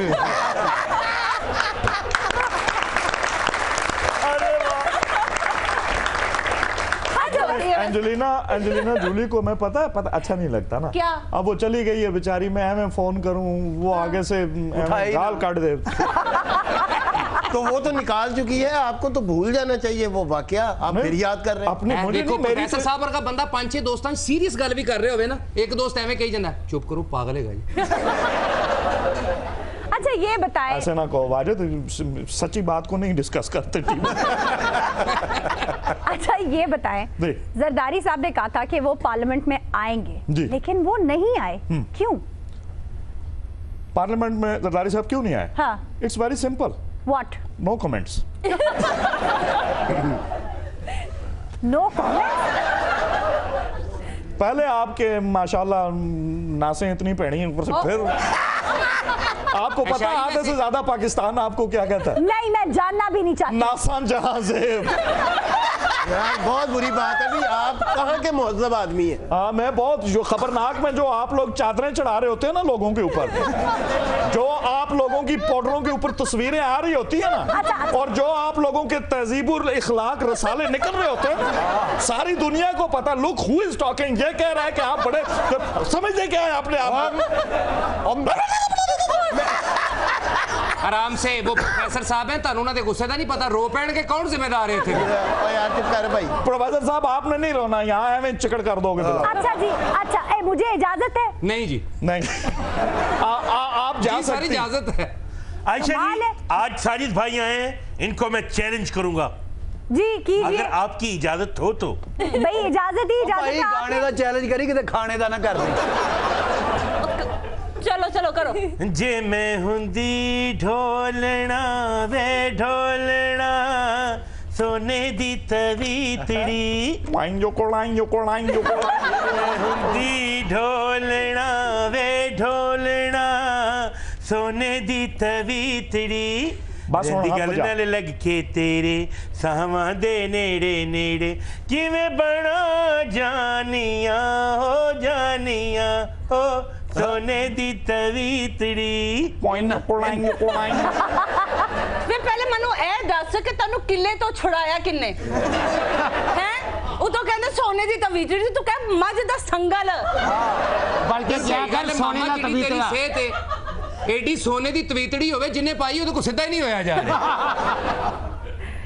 एंजेलिना जूली को मैं पता अच्छा नहीं लगता ना। क्या? अब वो चली गई है बेचारी, मैं फोन करूं वो आगे से गाल काट दे। तो वो तो निकाल चुकी है, आपको तो भूल जाना चाहिए वो वाकया, आप फिर याद कर रहे हैं। अपने देखो प्रोफेसर साहब वर्गा बंदा 5-6 दोस्तां सीरियस गल भी कर रहे होवे ना, एक दोस्त एवं कही जाता चुप करो पागल है जी। अच्छा ये बताएं, ऐसे ना कहो वाजिद, सच्ची बात को नहीं डिस्कस करते टीम। अच्छा ये बताएं, जरदारी साहब ने कहा था कि वो पार्लियामेंट में आएंगे, लेकिन वो नहीं आए, क्यों? पार्लियामेंट में जरदारी साहब क्यों नहीं आए? हाँ, it's very simple. What? No comments. No comments? पहले आपके माशाल्लाह नासें इतनी पैनी हैं, ऊपर से फिर आपको पता है आधे से ज्यादा पाकिस्तान आपको क्या कहता है? नहीं, मैं जानना भी नहीं चाहती। नासान जहां से यार बहुत बुरी बात है भाई, आप कहाँ के मुहज्जब आदमी हैं। हाँ, मैं बहुत जो खबरनाक में जो आप लोग चादरें चढ़ा रहे होते हैं ना लोगों के ऊपर, जो आप लोगों की पाउडरों के ऊपर तस्वीरें आ रही होती है ना, और जो आप लोगों के तहजीबुल इखलाक रसाले निकल रहे होते हैं, सारी दुनिया को पता। लुक हु इज टॉकिंग, ये कह रहा है कि आप बड़े समझते क्या है आपने आप। आराम से, वो प्रोफेसर साहब हैं, तानू ना दे गुस्से दा नहीं पता, रो पैण के कौन जिम्मेदार है थे? यार चुप कर भाई। प्रोफेसर साहब आपने नहीं रोना, यहाँ एवं चिकड़ कर दोगे। अच्छा जी, अच्छा मुझे इजाजत है? नहीं जी, नहीं। आप जा सकते, सारी इजाजत है। आयशा जी, आज साजिद भाई आए हैं, इनको मैं चैलेंज करूंगा जी, कीजिए। अगर आपकी इजाजत हो तो। भाई इजाजत ही इजाजत है। गाने का चैलेंज करी कि खाने का ना कर रही। चलो चलो करो। जे मैं हुंदी ढोलना वे ढोलना सोने दी तवीतड़ी, हुंदी ढोलना वे ढोलना सोने दी तवीतड़ी, गल नाल लग के तेरे सावां दे नेड़े नेड़े, किवें बना जानिया हो जानिया हो सोने दी तवीतड़ी। वे पहले मनु ए दस के तन्नू किले तो छुड़ाया किन्ने हैं? वो तो कहंदे सोने दी तवीतड़ी, तू कह मज दा संगल। बल्कि क्या गल सोने दा तवीतड़ी सेहत है, एडी सोने दी तवीतड़ी होवे जिन्ने पाई ओदे को सीधा ही नहीं होया जा रहा।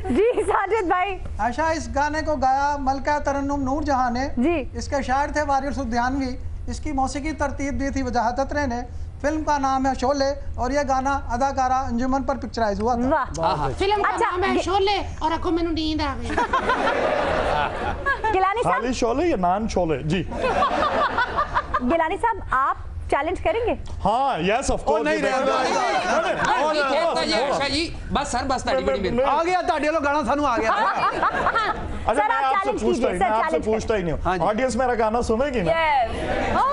जी साजिद भाई। आशा, इस गाने को गाया मलका तरन्नुम नूरजहां ने जी। इसके शायर थे वारिस सुद्यानवी, इसकी मौसीकी तरतीब दी थी वजाहत अत्रे ने। फिल्म का नाम है शोले और यह गाना अदाकारा अंजुमन पर पिक्चराइज हुआ था। फिल्म का नाम है शोले और आपको मैंने नींद आ गई। गिलानी साहब, खाली शोले या नान शोले? जी गिलानी साहब, आप चैलेंज करेंगे? हाँ, यस ऑफ कोर्स। नहीं जी बस सर, बस ताड़ी बड़ी मेरी आ गया ताड़ी लो गाना सानू आ गया। अच्छा, मैं आपसे पूछता ही नहीं हूँ, ऑडियंस मेरा गाना सुनेगी ना?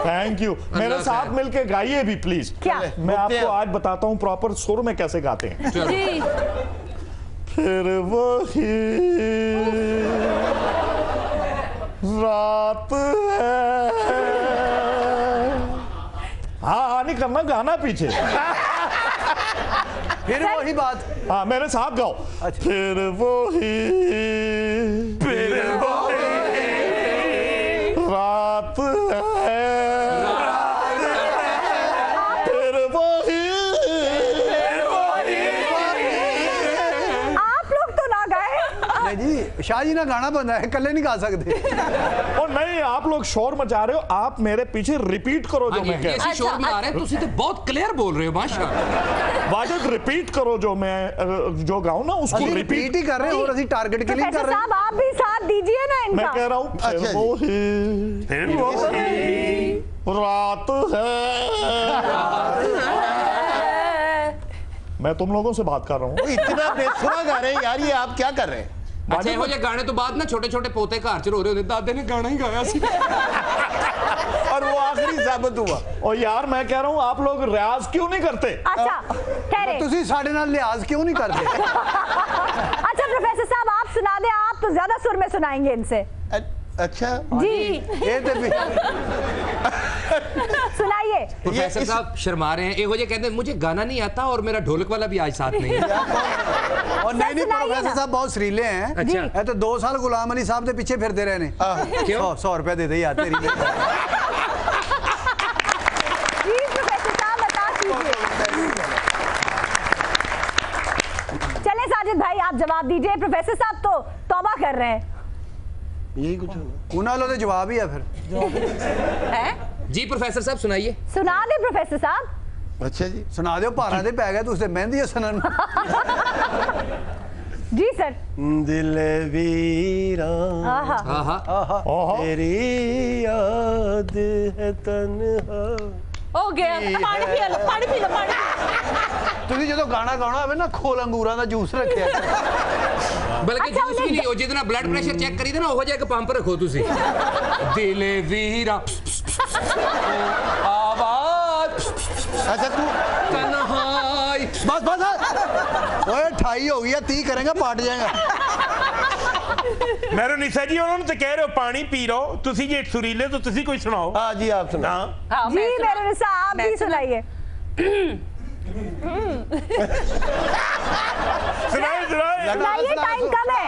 Thank you. मेरे साथ मिलके गाइए भी प्लीज। क्या? मैं आपको आज बताता हूँ प्रॉपर सुर में कैसे गाते हैं। जी। फिर वही रात है। हाँ, नहीं करना गाना पीछे। फिर वही बात। हाँ, मेरे साथ गाओ। फिर वही रात है, फिर वही। आप लोग तो ना गाए। नहीं जी, शाहजी ना गाना बंदा है, कल्ले नहीं गा सकते। और नहीं, आप लोग शोर मचा रहे हो, आप मेरे पीछे रिपीट करो जो मैं कह रहा हूं। शोर मचा रहे हैं, तुसी तो बहुत क्लियर बोल रहे हो माशाल्लाह। वाजिद रिपीट करो जो मैं जो गाऊं ना उसको रिपीट ही कर रहे हो और ਅਸੀਂ टारगेट के लिए कर रहे हैं। साहब आप भी साथ दीजिए ना इनका। मैं कह रहा हूं फिर वही रात है। मैं तुम लोगों से बात कर रहा हूं। इतना बेसुरा गा रहे हैं यार, ये आप क्या कर रहे हैं? अच्छा, ਇਹੋ ਜਿਹੇ गाने तो बाद ना छोटे छोटे पोते घर च रो रहे होते, दादे ने गाना ही गाया सी और वो आखिरी साबित हुआ। और यार मैं कह रहा हूं आप लोग रियाज क्यों नहीं करते? अच्छा ठहरे, ਤੁਸੀਂ ਸਾਡੇ ਨਾਲ लिहाज क्यों नहीं करते? अच्छा प्रोफेसर साहब आप सुना दे, आप तो ज्यादा सुर में सुनाएंगे इनसे। अच्छा जी, ये तो भी सुनाइए। प्रोफेसर साहब शर्मा रहे हैं, एहो जे कहते हैं मुझे गाना नहीं आता और मेरा ढोलक वाला भी आज साथ नहीं है। और नहीं नहीं, प्रोफेसर साहब बहुत सुरीले हैं। अच्छा, ये तो 2 साल गुलाम अली साहब के पीछे फिरते रहे ने। क्यों? 100 रुपया दे दे यार तेरी। चले जवाब दीजिए। प्रोफेसर साहब तो तौबा कर रहे हैं। यही कुछ उन्होंने तो जवाब ही है फिर जी प्रोफेसर साहब सुनाइए। सुना दे प्रोफेसर साहब। अच्छा जी सुना दो। पारा दे पै गया तुझसे मेहंदी हसन जी सर। दिल वीरा तेरी याद है तन्हा हो गया। पानी पी लो, पानी पी लो, पानी ਤੁਸੀਂ ਜਦੋਂ ਗਾਣਾ ਗਾਉਣਾ ਹੋਵੇ ਨਾ ਖੋਲ ਅੰਗੂਰਾਂ ਦਾ ਜੂਸ ਰੱਖਿਆ ਬਲਕਿ ਜੂਸ ਵੀ ਨਹੀਂ, ਉਹ ਜਿਹਦੇ ਨਾਲ ਬਲੱਡ ਪ੍ਰੈਸ਼ਰ ਚੈੱਕ ਕਰੀਦਾ ਨਾ, ਉਹੋ ਜਿਹਾ ਇੱਕ ਪੰਪ ਰੱਖੋ ਤੁਸੀਂ। ਦਿਲ ਵੀਰਾ ਆਵਾਜ਼ अच्छा तू ਤਨਹਾਈ। बस बस ओए 28 हो गया 30 करेंगे पाट जाएगा मेरे निशा जी उन्होंने तो कह रहे हो पानी पी लो, तुसी जे सुरीले तो तुसी कोई सुनाओ। हाँ जी आप सुना। जी मेरे निशा आप भी सुनाइए। सुनाइए टाइम कम है।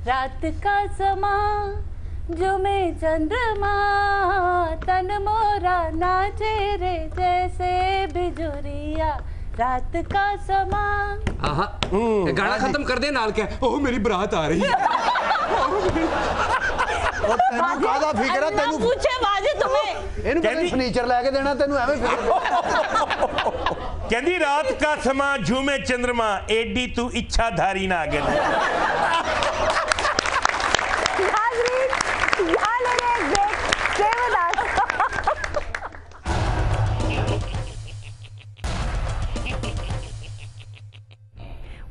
रात का समा जो मैं चंद्रमा तन मोरा नाचे रे जैसे बिजुरिया रात का समा। गाना खत्म कर दे नाल क्या ओह मेरी बरात आ रही है। ਕਾਹਦਾ ਫਿਕਰ ਹੈ ਤੈਨੂੰ? पूछे बाजे तुम्हें ਇਹਨੂੰ ਕਹਿੰਦੀ ਫਰਨੀਚਰ ਲੈ ਕੇ ਦੇਣਾ ਤੈਨੂੰ ਐਵੇਂ ਫਿਕਰ कहती रात का समा झूमे चंद्रमा एडी तू इच्छाधारी ना आगे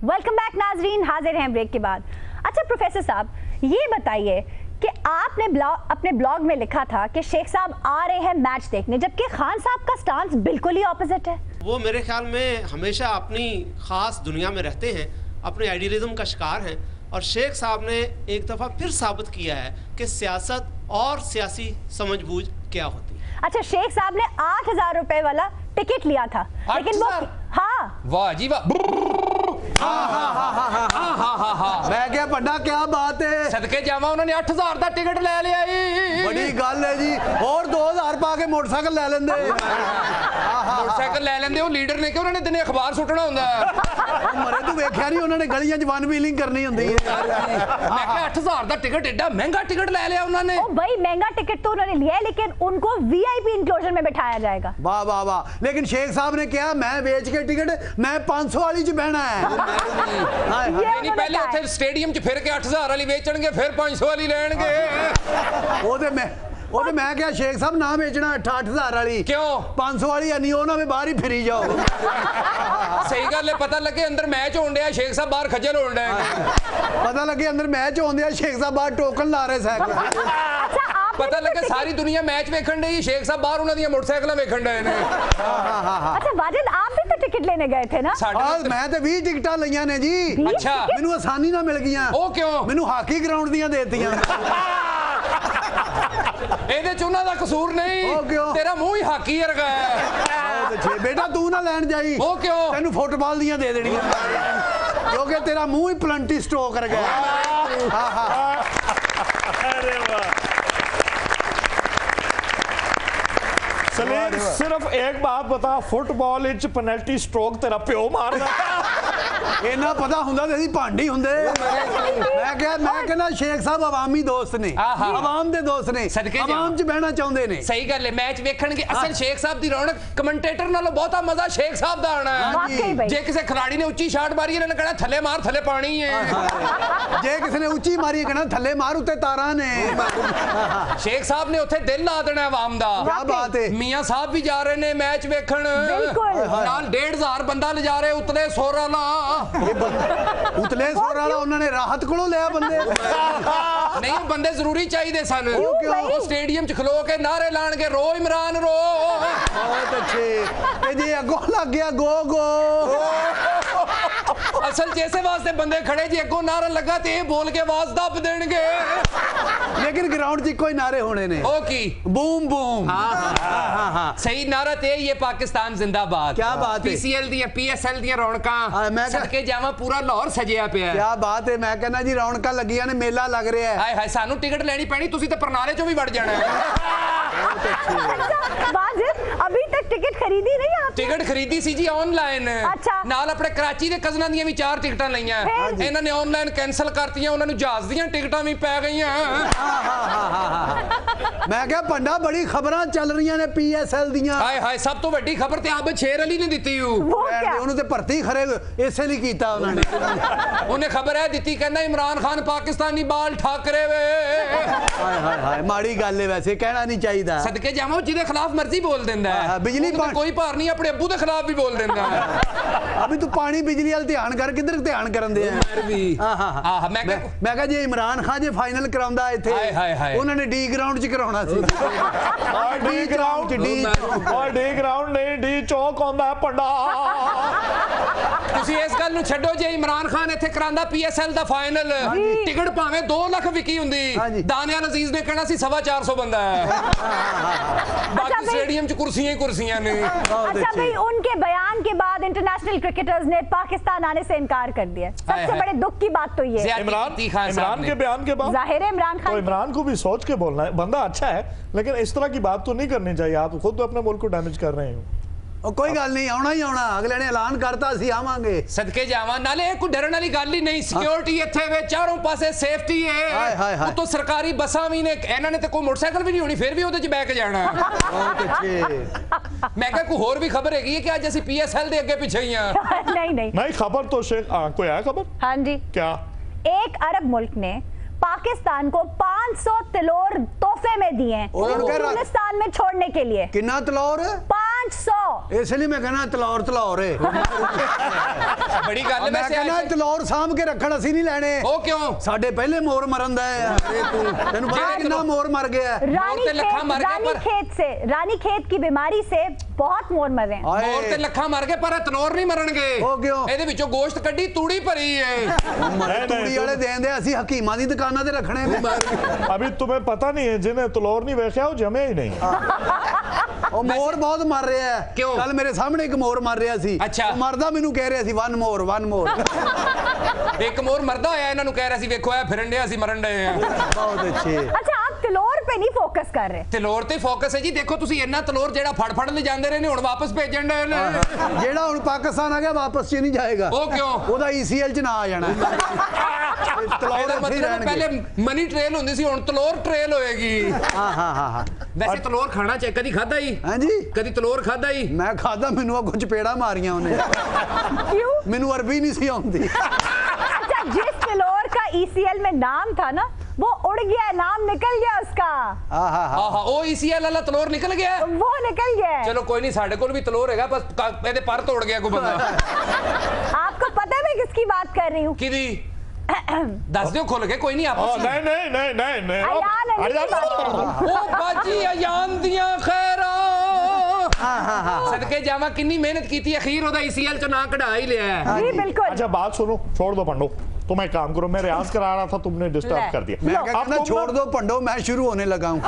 वेलकम बैक नाजरीन, हाजिर हैं ब्रेक के बाद। अच्छा प्रोफेसर साहब ये बताइए कि आपने अपने ब्लॉग में लिखा था कि शेख साहब आ रहे हैं मैच देखने, जबकि खान साहब का स्टांस बिल्कुल ही ऑपोजिट है। वो मेरे ख्याल में हमेशा अपनी ख़ास दुनिया में रहते हैं, अपने आइडियलिज्म का शिकार हैं, और शेख साहब ने एक दफ़ा फिर साबित किया है कि सियासत और सियासी समझबूझ क्या होती है। अच्छा शेख साहब ने 8,000 रुपए वाला टिकट लिया था, लेकिन वो वाह जी वाह। मैं क्या बड़ा क्या बात है, सदके जावा उन्होंने 8,000 का टिकट ले लिया। बड़ी गल है जी, और 2,000 पा के मोटरसाइकिल ले लेंदे। मोटरसाइकिल ले लेंदे वो लीडर ने कि उन्होंने दिने अखबार सुटना होंदा है। मरे तू वेख्या नहीं उन्होंने गलियां च वन व्हीलिंग करनी होंदी है। मैं क्या 8,000 का टिकट एडा महंगा टिकट ले लिया उन्होंने। ओ भाई महंगा टिकट तो उन्होंने लिया है, लेकिन उनको वीआईपी इंक्लोजर में बिठाया जाएगा। वाह वाह वाह। लेकिन शेख साहब ने कहा मैं बेच के टिकट मैं 500 वाली च बहना है। नहीं पहले उथे स्टेडियम च फिर के 8,000 वाली बेचणगे, फिर 500 वाली लेणगे। ਉਹ ਤੇ ਮੈਂ ਕਿਹਾ ਸ਼ੇਖ ਸਾਹਿਬ ਨਾ ਵੇਚਣਾ 8,000 ਵਾਲੀ। ਕਿਉਂ? 500 ਵਾਲੀ ਨਹੀਂ, ਉਹ ਨਾ ਵੀ ਬਾਹਰ ਹੀ ਫਿਰੀ ਜਾਓ। ਸਹੀ ਗੱਲ ਹੈ, ਪਤਾ ਲੱਗੇ ਅੰਦਰ ਮੈਚ ਹੋਣ ਡਿਆ, ਸ਼ੇਖ ਸਾਹਿਬ ਬਾਹਰ ਖੱਜਲ ਹੋਣ ਡਿਆ। ਪਤਾ ਲੱਗੇ ਅੰਦਰ ਮੈਚ ਹੋਣ ਡਿਆ, ਸ਼ੇਖ ਸਾਹਿਬ ਬਾਹਰ ਟੋਕਨ ਲਾ ਰਹੇ ਸਾਈਕਲ। ਪਤਾ ਲੱਗੇ ਸਾਰੀ ਦੁਨੀਆ ਮੈਚ ਵੇਖਣ ਡਈ, ਸ਼ੇਖ ਸਾਹਿਬ ਬਾਹਰ ਉਹਨਾਂ ਦੀਆਂ ਮੋਟਰਸਾਈਕਲਾਂ ਵੇਖਣ ਡਏ ਨੇ। अच्छा वाजिद आप भी तो टिकट लेने गए थे ना? मैं तो 20 टिकटां लईਆਂ ਨੇ ਜੀ। अच्छा ਮੈਨੂੰ ਆਸਾਨੀ ਨਾਲ ਮਿਲ ਗਈਆਂ। ਉਹ ਕਿਉਂ? ਮੈਨੂੰ ਹਾਕੀ ਗਰਾਊਂਡ ਦੀਆਂ ਦੇਤੀਆਂ। ਇਹਦੇ ਚ ਉਹਨਾਂ ਦਾ ਕਸੂਰ ਨਹੀਂ, ਤੇਰਾ ਮੂੰਹ ਹੀ ਹਾਕੀ ਵਰਗਾ ਹੈ। ਬੇਟਾ ਤੂੰ ਨਾ ਲੈਣ ਜਾਈ। ਉਹ ਕਿਉਂ? ਤੈਨੂੰ ਫੁੱਟਬਾਲ ਦੀਆਂ ਦੇ ਦੇਣੀਆਂ, ਕਿਉਂਕਿ ਤੇਰਾ ਮੂੰਹ ਹੀ ਪਲੰਟੀ ਸਟ੍ਰੋਕ ਵਰਗਾ ਹੈ। ਹਾਂ ਹਾਂ अरे वाह। सलीम सिर्फ एक बात बता, फुटबॉल इच पेनल्टी स्ट्रोक तेरा प्यो मारदा। ਇਹਨਾਂ ਪਤਾ ਹੁੰਦਾ ਤੇ ਅਸੀਂ ਭਾਂਡੀ ਹੁੰਦੇ। ਮੈਂ ਕਹਿੰਦਾ ਸ਼ੇਖ ਸਾਹਿਬ ਆਵਾਮੀ ਦੋਸਤ ਨੇ, ਆਵਾਮ ਦੇ ਦੋਸਤ ਨੇ, ਆਵਾਮ 'ਚ ਬਹਿਣਾ ਚਾਹੁੰਦੇ ਨੇ। ਸਹੀ ਗੱਲ ਹੈ, ਮੈਚ ਵੇਖਣਗੇ। ਅਸਲ ਸ਼ੇਖ ਸਾਹਿਬ ਦੀ ਰੌਣਕ ਕਮੈਂਟੇਟਰ ਨਾਲੋਂ ਬਹੁਤਾ ਮਜ਼ਾ ਸ਼ੇਖ ਸਾਹਿਬ ਦਾ ਆਣਾ ਹੈ। ਜੇ ਕਿਸੇ ਖਿਡਾਰੀ ਨੇ ਉੱਚੀ ਸ਼ਾਟ ਮਾਰੀ, ਇਹਨਾਂ ਨੇ ਕਹਿਣਾ ਥੱਲੇ ਮਾਰ, ਥੱਲੇ ਪਾਣੀ ਹੈ। ਜੇ ਕਿਸੇ ਨੇ ਉੱਚੀ ਮਾਰੀ ਕਹਿਣਾ ਥੱਲੇ ਮਾਰ, ਉੱਤੇ ਤਾਰਾਂ ਨੇ। ਸ਼ੇਖ ਸਾਹਿਬ ਨੇ ਉੱਥੇ ਦਿਲ ਲਾ ਦੇਣਾ ਆਵਾਮ ਦਾ। ਕੀ ਬਾਤ ਹੈ। ਮੀਆਂ ਸਾਹਿਬ ਵੀ ਜਾ ਰਹੇ ਨੇ ਮੈਚ ਵੇਖਣ, ਨਾਲ 1,500 ਬੰਦਾ ਲਿਜਾ ਰਹੇ, ਉਤਲੇ ਸੋਰ ਵਾਲਾ। ਉਤਲੇ ਸੋਰ ਵਾਲਾ ਉਹਨਾਂ ਨੇ ਰਾਹਤ ਕੋਲੋਂ ਲਿਆ ਬੰਦੇ। ਨਹੀਂ ਉਹ ਬੰਦੇ ਜ਼ਰੂਰੀ ਚਾਹੀਦੇ ਸਨ। ਉਹ ਸਟੇਡੀਅਮ 'ਚ ਖਲੋ ਕੇ ਨਾਰੇ ਲਾਣਗੇ, ਰੋ ਇਮਰਾਨ ਰੋ। ਬਹੁਤ ਅੱਛੇ। ਤੇ ਜੇ ਅੱਗੋਂ ਲੱਗ ਗਿਆ ਗੋ ਗੋ। ਅਸਲ 'ਚ ਇਸੇ ਵਾਸਤੇ ਬੰਦੇ ਖੜੇ, ਜੀ ਅੱਗੋਂ ਨਾਰਾ ਲੱਗਾ ਤੇ ਇਹ ਬੋਲ ਕੇ ਆਵਾਜ਼ ਦੱਬ ਦੇਣਗੇ। ਲੇਕਿਨ ਗਰਾਊਂਡ 'ਚ ਇੱਕੋ ਹੀ ਨਾਰੇ ਹੋਣੇ ਨੇ। ਉਹ ਕੀ? Boom boom. ਸਹੀ ਨਾਰਾ ਤੇ ਇਹ ਪਾਕਿਸਤਾਨ ਜ਼ਿੰਦਾਬਾਦ। ਕੀ ਬਾਤ ਹੈ। ਪੀਸੀਐਲ ਦੀਆਂ ਪੀਐਸਐਲ ਦੀਆਂ ਰੌਣਕਾਂ ਸਦਕੇ ਜਾਵਾਂ, ਪੂਰਾ ਲਾਹੌਰ ਸਜਿਆ ਪਿਆ। ਕੀ ਬਾਤ ਹੈ। ਮੈਂ ਕਹਿੰਦਾ ਜੀ ਰੌਣਕਾਂ ਲੱਗੀਆਂ ਨੇ, ਮੇਲਾ ਲੱਗ ਰਿਹਾ ਹੈ। ਹਾਏ ਹਾਏ ਸਾਨੂੰ ਟਿਕਟ ਲੈਣੀ ਪੈਣੀ, ਤੁਸੀਂ ਤਾਂ ਪਰਨਾਲੇ 'ਚੋਂ ਵੀ ਵੜ ਜਾਣਾ। वाजिद अभी तक टिकट खरीदी नहीं आपने? टिकट खरीदी सी जी ऑनलाइन। अच्छा। नाल अपने कराची दे कज़नां ਦੀਆਂ ਵੀ 4 ਟਿਕਟਾਂ ਲਈਆਂ। ਇਹਨਾਂ ਨੇ ਆਨਲਾਈਨ ਕੈਨਸਲ ਕਰਤੀਆਂ, ਉਹਨਾਂ ਨੂੰ ਜਹਾਜ਼ ਦੀਆਂ ਟਿਕਟਾਂ ਵੀ ਪੈ ਗਈਆਂ। ਮੈਂ ਕਿਹਾ ਪੰਡਾ ਬੜੀ ਖਬਰਾਂ ਚੱਲ ਰਹੀਆਂ ਨੇ PSL ਦੀਆਂ। ਹਾਏ ਹਾਏ, ਸਭ ਤੋਂ ਵੱਡੀ ਖਬਰ ਤੇ ਆਬਦ ਸ਼ੇਰ ਅਲੀ ਨੇ ਦਿੱਤੀ ਉਹਨੂੰ ਤੇ ਭਰਤੀ ਖਰੇ ਇਸੇ ਲਈ ਕੀਤਾ ਉਹਨਾਂ ਨੇ। ਉਹਨੇ ਖਬਰ ਹੈ ਦਿੱਤੀ, ਕਹਿੰਦਾ ਇਮਰਾਨ ਖਾਨ ਪਾਕਿਸਤਾਨੀ ਬਾਲ ਠਾਕਰੇ ਵੇ। ਹਾਏ ਹਾਏ ਹਾਏ, ਮਾੜੀ ਗੱਲ ਹੈ, ਵੈਸੇ ਕਹਿਣਾ ਨਹੀਂ ਚਾਹੀਦਾ। ਸਦਕੇ ਜਾਵਾਂ, ਜਿਹਦੇ ਖਿਲਾਫ ਮਰਜ਼ੀ ਬੋਲ ਦਿੰਦਾ ਹੈ। ਬਿਜਲੀ ਕੋਈ ਭਾਰ ਨਹੀਂ, ਆਪਣੇ ਅੱਬੂ ਦੇ ਖਿਲਾਫ ਵੀ ਬੋਲ ਦਿੰਦਾ ਹੈ। ਅਭੀ ਤੂੰ ਪਾਣੀ ਬਿਜਲੀ ਵਾਲ ਧਿਆਨ ਕਰ, ਕਿੱਧਰ ਧਿਆਨ ਕਰਨ ਦੇ ਆ। ਮੈਂ ਕਿਹਾ ਜੇ ਇਮਰਾਨ ਖਾਨ ਜੇ ਫਾਈਨਲ ਕਰਾਉਂਦਾ ਇੱਥੇ, ਉਹਨਾਂ ਨੇ ਡੀ ਗਰਾਊਂਡ 'ਚ ਕਰਾਉਣਾ ਸੀ। ਡੀ ਗਰਾਊਂਡ ਨਹੀਂ, ਡੀ ਚੌਕ ਆਉਂਦਾ ਪੰਡਾ। ਤੁਸੀਂ ਇਸ ਗੱਲ ਨੂੰ ਛੱਡੋ, ਜੇ ਇਮਰਾਨ ਖਾਨ ਇੱਥੇ ਕਰਾਂਦਾ PSL ਦਾ ਫਾਈਨਲ, ਟਿਕਟ ਭਾਵੇਂ 2 ਲੱਖ ਵਿਕੀ ਹੁੰਦੀ, ਦਾਨਿਆਲ ਅਜ਼ੀਜ਼ ਨੇ ਕਹਿਣਾ ਸੀ 450 ਬੰਦਾ ਹੈ। बाकी स्टेडियम च कुर्सियां ही कुर्सियां ने। अच्छा भाई, उनके बयान के बाद इंटरनेशनल क्रिकेटर्स ने पाकिस्तान आने से इनकार कर दिया। सबसे बड़े दुख की बात तो ये इमरान के बयान के बाद जाहिर है इमरान खान, तो इमरान को भी सोच के बोलना है। बंदा अच्छा है, लेकिन इस तरह की बात तो नहीं करनी चाहिए। आप खुद तो अपने मुल्क को डैमेज कर रहे हो। कोई गल नहीं, आना ही आना, अगले ने ऐलान करता सी आवांगे। सदके जावां, नाले कोई डरन वाली गल ही नहीं। सिक्योरिटी इत्थे वे चारों पासे सेफ्टी है। तो सरकारी बसां भी ने, इन्हां ने ते कोई मोटरसाइकिल भी नहीं होनी, फिर भी ओदे च बैठ के जाना। बहुत अच्छे। मैं कहा कोई होर भी खबर हैगी है कि अज ਅਸੀਂ PSL ਦੇ ਅੱਗੇ ਪਿੱਛੇ ਹੀ ਆ। नहीं खबर तो शेख कोई है खबर? हाँ जी। क्या? एक अरब मुल्क ने पाकिस्तान को 500 तिलोर तोहफे में दिए हैं अफगानिस्तान में छोड़ने के लिए। कितना तिलोर? 500। इसलिए मैं कहना तिलोर तिलोर है। बड़ी गल है। मैं कहना तिलोर साम के रखण ਅਸੀਂ नहीं ਲੈਣੇ। ਉਹ ਕਿਉਂ? ਸਾਡੇ ਪਹਿਲੇ ਮੋਰ ਮਰਨ ਦਾ ਹੈ। ਤੈਨੂੰ ਪਤਾ ਕਿੰਨਾ ਮੋਰ ਮਰ ਗਿਆ? रानी खेत की बीमारी से बहुत मोर मरे। मोर ਤੇ ਲੱਖਾਂ ਮਰ ਗਏ, ਪਰ ਤਿਲੋਰ ਨਹੀਂ ਮਰਨਗੇ। ਉਹ ਕਿਉਂ? ਇਹਦੇ ਵਿੱਚੋਂ ਗੋਸ਼ਤ ਕੱਢੀ, ਤੂੜੀ ਭਰੀ ਹੈ। ਤੂੜੀ ਵਾਲੇ ਦੇਂਦੇ, ਅਸੀਂ ਹਕੀਮਾਂ ਦੀ ਦੁਕਾਨਾਂ ਤੇ ਰੱਖਣੇ ਨੇ। अभी तुम्हें पता नहीं है, जिन्हें तिलोर नहीं वेख्या वो जमे ही नहीं। ਉਹ ਮੋਰ ਬਹੁਤ ਮਰ ਰਿਹਾ ਹੈ। ਕੱਲ ਮੇਰੇ ਸਾਹਮਣੇ ਇੱਕ ਮੋਰ ਮਰ ਰਿਹਾ ਸੀ। ਉਹ ਮਰਦਾ ਮੈਨੂੰ ਕਹਿ ਰਿਹਾ ਸੀ ਵਨ ਮੋਰ ਇੱਕ ਮੋਰ ਮਰਦਾ ਹੋਇਆ ਇਹਨਾਂ ਨੂੰ ਕਹਿ ਰਿਹਾ ਸੀ ਵੇਖੋ ਇਹ ਫਿਰਨ ਡਿਆ ਸੀ ਮਰਨ ਡਏ ਆ। ਬਹੁਤ ਅੱਛੇ। अच्छा, आप तिलोर पे नहीं फोकस कर रहे? तिलोर ਤੇ ਫੋਕਸ ਹੈ ਜੀ। ਦੇਖੋ ਤੁਸੀਂ ਇੰਨਾ ਤਿਲੋਰ ਜਿਹੜਾ ਫੜ ਲੈ ਜਾਂਦੇ ਰਹੇ ਨੇ, ਹੁਣ ਵਾਪਸ ਭੇਜਣ ਡਏ ਨੇ। ਜਿਹੜਾ ਹੁਣ ਪਾਕਿਸਤਾਨ ਆ ਗਿਆ ਵਾਪਸ ਚ ਨਹੀਂ ਜਾਏਗਾ। ਉਹ ਕਿਉਂ? ਉਹਦਾ ECL ਚ ਨਾ ਆ ਜਾਣਾ। ਤਿਲੋਰ ਮਤਲਬ ਪਹਿਲੇ ਮਨੀ ਟ੍ਰੇਲ ਹੁੰਦੀ ਸੀ, ਹੁਣ ਤਿਲੋਰ ਟ੍ਰੇਲ ਹੋਏਗੀ। ਹਾਂ। ਵੈਸੇ ਤਿਲੋਰ ਖਾਣਾ ਚਾਹੀਦਾ। ਕਦੀ ਖਾਦਾ ਹੀ? ਹਾਂਜੀ। ਕਦੀ ਤਿਲੋਰ ਖਾਦਾ ਹੀ? ਮੈਂ ਖਾਦਾ, ਮੈਨੂੰ ਕੁਝ ਚਪੇੜਾ ਮਾਰੀਆਂ ਉਹਨੇ। क्यों? ਮੈਨੂੰ ਅਰਬੀ ਨਹੀਂ ਸੀ ਆਉਂਦੀ। अच्छा, जिस तिलोर का ECL में नाम था ना, वो उड़ गया, नाम निकल गया उसका। ਉਹ ECL ਵਾਲਾ ਤਿਲੋਰ ਨਿਕਲ ਗਿਆ। वो निकल गया। चलो कोई नहीं, ਸਾਡੇ ਕੋਲ ਵੀ ਤਿਲੋਰ ਹੈਗਾ, ਬਸ ਇਹਦੇ ਪਰ ਤੋੜ ਗਿਆ ਕੋਈ ਬੰਦਾ। आपको पता है मैं किसकी बात कर रही हूँ? किदी? दस दो खोल के, कोई नहीं आप। नहीं ओ बाजी अयान दियां खैरा। सदके जावा, कितनी मेहनत की थी, अखीर ओदा ECL च ना कढ़ा ही लिया है। जी बिल्कुल। अच्छा बात सुनो, छोड़ दो पंडो, तुम एक काम करो, मैं रियाज करा रहा था, तुमने डिस्टर्ब कर दिया। मैं कहना छोड़ दो पंडो, मैं शुरू होने लगा हूँ।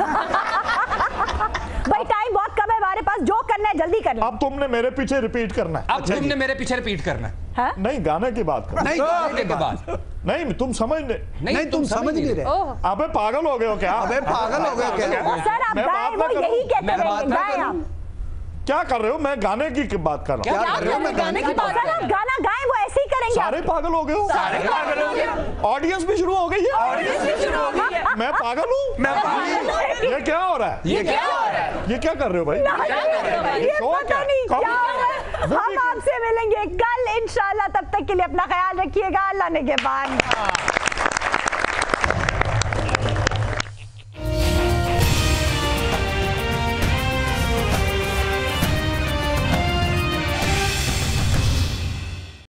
भाई टाइम बहुत कम है हमारे पास, जो करना है जल्दी कर लो। अब तुमने मेरे पीछे रिपीट करना है। अब तुमने मेरे पीछे रिपीट करना है। नहीं, गाने की बात कर। नहीं, गाने की बात नहीं, तुम समझ नहीं, तुम समझ नहीं रहे। अबे पागल हो गए हो क्या? अबे पागल हो गए क्या? सर आप गाएं, वो यही कहते हैं। क्या कर रहे हो? मैं गाने की बात कर रहा हूँ। क्या कर रहे हो? मैं गाने की बात कर रहा हूँ। गाना गाएं, वो ऐसे ही करेंगे। सारे पागल हो गए हो? सारे पागल हो गए। ऑडियंस भी शुरू हो गई है। ऑडियंस भी शुरू हो गई है। मैं पागल हूँ? मैं पागल हूँ। ये क्या हो रहा है? ये क्या हो रहा है? ये क्या कर रहे हो भाई? ये पता नहीं क्या हो रहा है। हम आपसे मिलेंगे कल इंशाल्लाह, तब तक के लिए अपना ख्याल रखिएगा। अल्लाह ने के बाद।